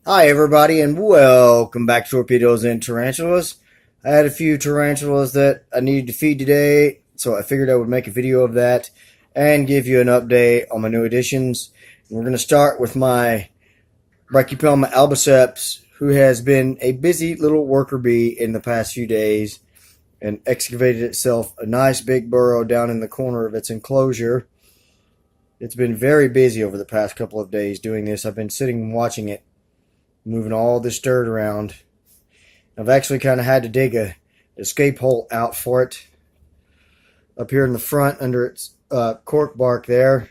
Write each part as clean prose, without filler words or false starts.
Hi everybody and welcome back to Torpedoes and Tarantulas. I had a few tarantulas that I needed to feed today, so I figured I would make a video of that and give you an update on my new additions. And we're going to start with my Brachypelma albiceps, who has been a busy little worker bee in the past few days and excavated itself a nice big burrow down in the corner of its enclosure. It's been very busy over the past couple of days doing this. I've been sitting and watching it moving all this dirt around. I've actually kind of had to dig a escape hole out for it up here in the front under its cork bark there,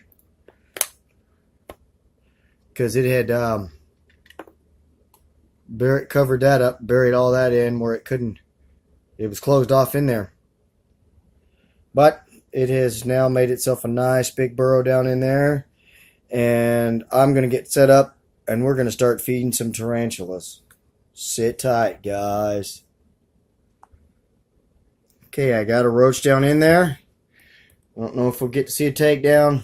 because it had covered that up, buried all that in where it was closed off in there. But it has now made itself a nice big burrow down in there, and I'm going to get set up and we're going to start feeding some tarantulas. Sit tight, guys. Okay, I got a roach down in there. I don't know if we'll get to see a takedown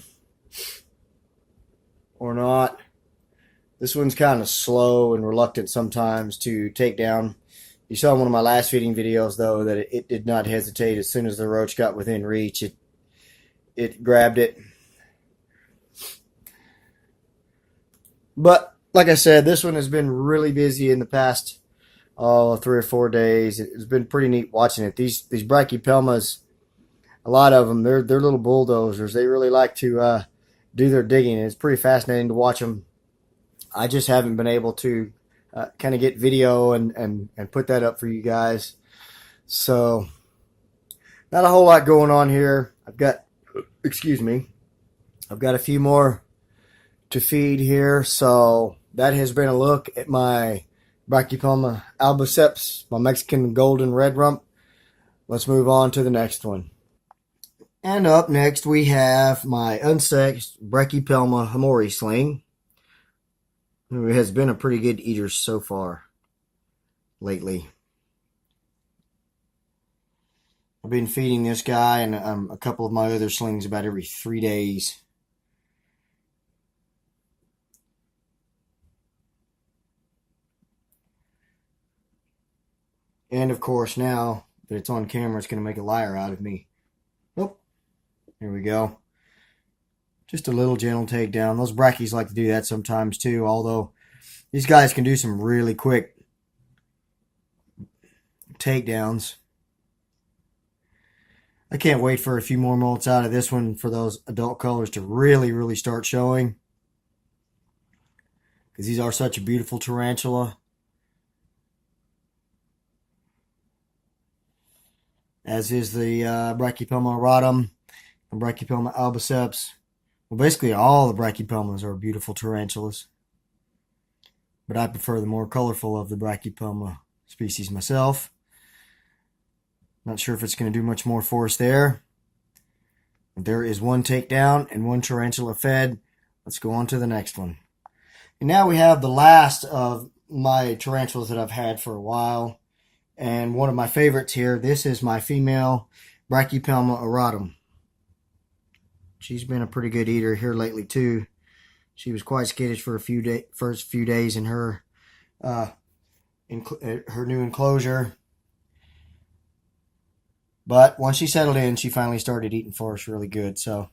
or not. This one's kind of slow and reluctant sometimes to take down. You saw in one of my last feeding videos, though, that it did not hesitate. As soon as the roach got within reach, it grabbed it. But like I said, this one has been really busy in the past 3 or 4 days. It's been pretty neat watching it. These brachypelmas, a lot of them, they're little bulldozers. They really like to do their digging. It's pretty fascinating to watch them. I just haven't been able to kind of get video and put that up for you guys. So not a whole lot going on here. I've got a few more to feed here. So that has been a look at my Brachypelma albiceps, my Mexican golden red rump. Let's move on to the next one. And up next we have my unsexed Brachypelma hamori sling, who has been a pretty good eater so far lately. I've been feeding this guy and a couple of my other slings about every 3 days. And of course, now that it's on camera, it's going to make a liar out of me. Oh, here we go. Just a little gentle takedown. Those brackies like to do that sometimes too, although these guys can do some really quick takedowns. I can't wait for a few more molts out of this one for those adult colors to really start showing, because these are such a beautiful tarantula. As is the Brachypelma auratum and Brachypelma albiceps. Well, basically all the Brachypelmas are beautiful tarantulas, but I prefer the more colorful of the Brachypelma species myself. Not sure if it's going to do much more for us there. There is one takedown and one tarantula fed. Let's go on to the next one. And now we have the last of my tarantulas that I've had for a while, and one of my favorites here. This is my female Brachypelma auratum. She's been a pretty good eater here lately too. She was quite skittish for first few days in her new enclosure, but once she settled in, she finally started eating for us really good. So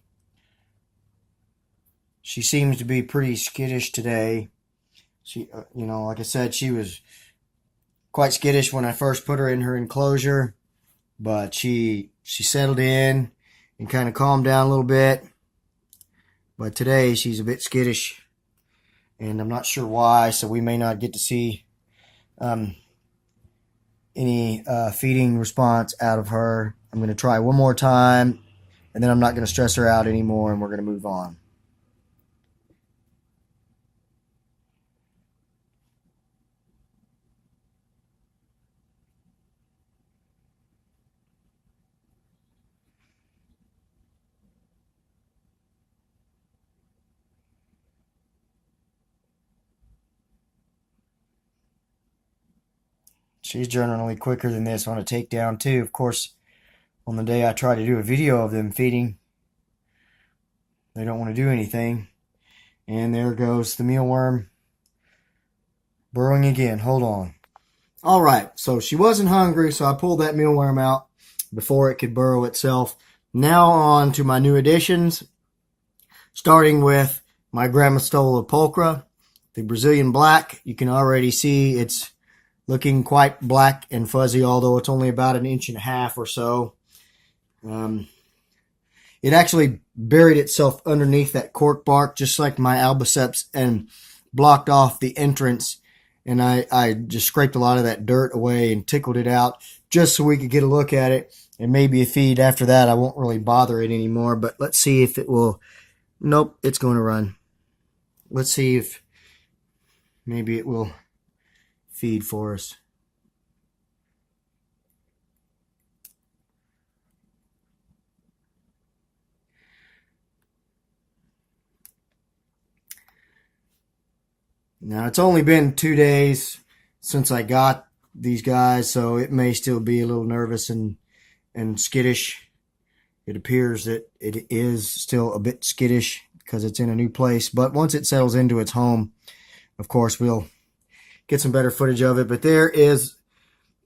she seems to be pretty skittish today. She, like I said, she was quite skittish when I first put her in her enclosure, but she settled in and kind of calmed down a little bit. But today she's a bit skittish, and I'm not sure why, so we may not get to see any feeding response out of her. I'm going to try one more time, and then I'm not going to stress her out anymore, and we're going to move on. She's generally quicker than this on a takedown too. Of course, on the day I try to do a video of them feeding, they don't want to do anything. And there goes the mealworm Burrowing again. Hold on. All right, so she wasn't hungry, so I pulled that mealworm out before it could burrow itself. Now on to my new additions, starting with my Grammostola pulchra, the Brazilian black. You can already see it's looking quite black and fuzzy, although it's only about 1.5 inches or so. It actually buried itself underneath that cork bark, just like my albiceps, and blocked off the entrance. And I just scraped a lot of that dirt away and tickled it out just so we could get a look at it and maybe a feed. After that, I won't really bother it anymore, but let's see if it will. Nope, it's going to run. Let's see if maybe it will feed for us. Now, it's only been 2 days since I got these guys, so it may still be a little nervous and skittish. It appears that it is still a bit skittish because it's in a new place. But once it settles into its home, of course, we'll get some better footage of it. But there is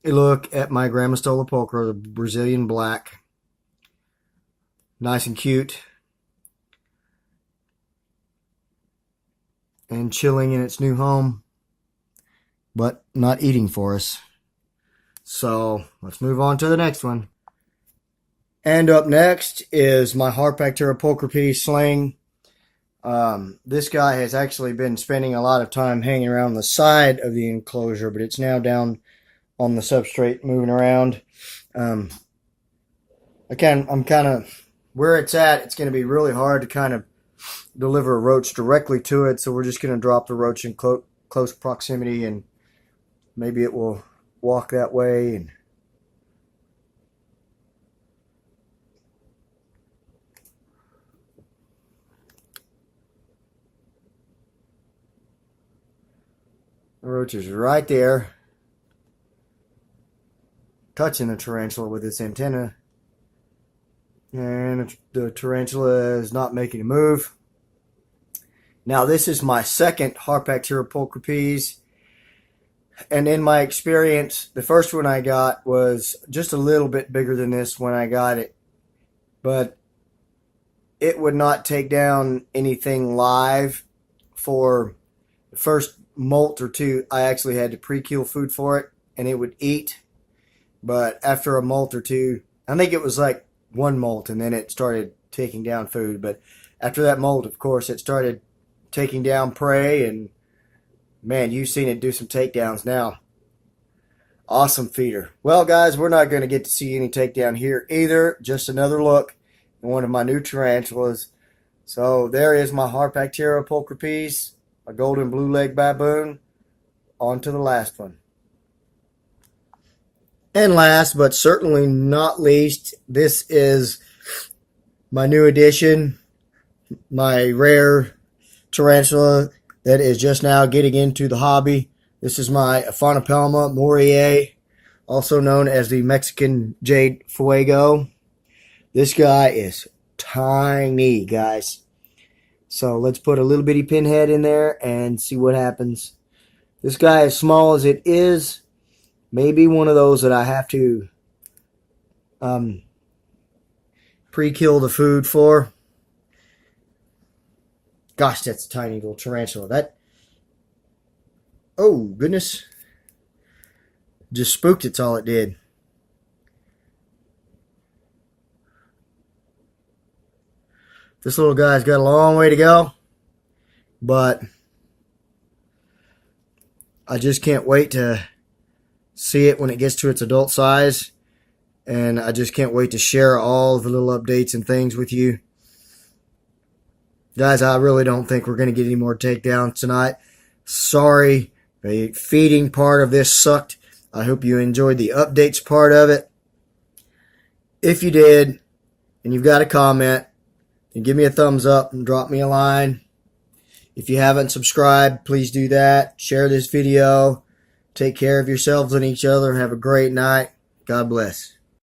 a look at my Grammostola pulchra, the Brazilian black. Nice and cute. And chilling in its new home, but not eating for us. So let's move on to the next one. And up next is my Harpactira pulchripi sling. This guy has actually been spending a lot of time hanging around the side of the enclosure, but it's now down on the substrate moving around. I'm kind of where it's at. It's going to be really hard to kind of deliver a roach directly to it, so we're just going to drop the roach in close proximity, and maybe it will walk that way. And the roach is right there, touching the tarantula with its antenna, and the tarantula is not making a move. Now, this is my second Harpactira pulchripes, and in my experience, the first one I got was just a little bit bigger than this when I got it, but it would not take down anything live. For the first molt or two, I actually had to pre-kill food for it, and it would eat. But after a molt or two, I think it was like one molt, and then it started taking down food. But after that molt, of course, it started taking down prey, and man, you've seen it do some takedowns now. Awesome feeder. Well, guys, we're not going to get to see any takedown here either. Just another look at one of my new tarantulas. So there is my Harpactira pulchripes, a golden blue leg baboon. On to the last one. And last, but certainly not least, this is my new addition, my rare tarantula that is just now getting into the hobby. This is my Aphanopelma moriae, also known as the Mexican Jade Fuego. This guy is tiny, guys. So let's put a little bitty pinhead in there and see what happens. This guy, as small as it is, may be one of those that I have to pre-kill the food for. Gosh, that's a tiny little tarantula. Oh, goodness. Just spooked, it's all it did. This little guy's got a long way to go, but I just can't wait to see it when it gets to its adult size, and I just can't wait to share all the little updates and things with you. Guys, I really don't think we're going to get any more takedowns tonight. Sorry, the feeding part of this sucked. I hope you enjoyed the updates part of it. If you did, and you've got a comment, then give me a thumbs up and drop me a line. If you haven't subscribed, please do that. Share this video. Take care of yourselves and each other. Have a great night. God bless.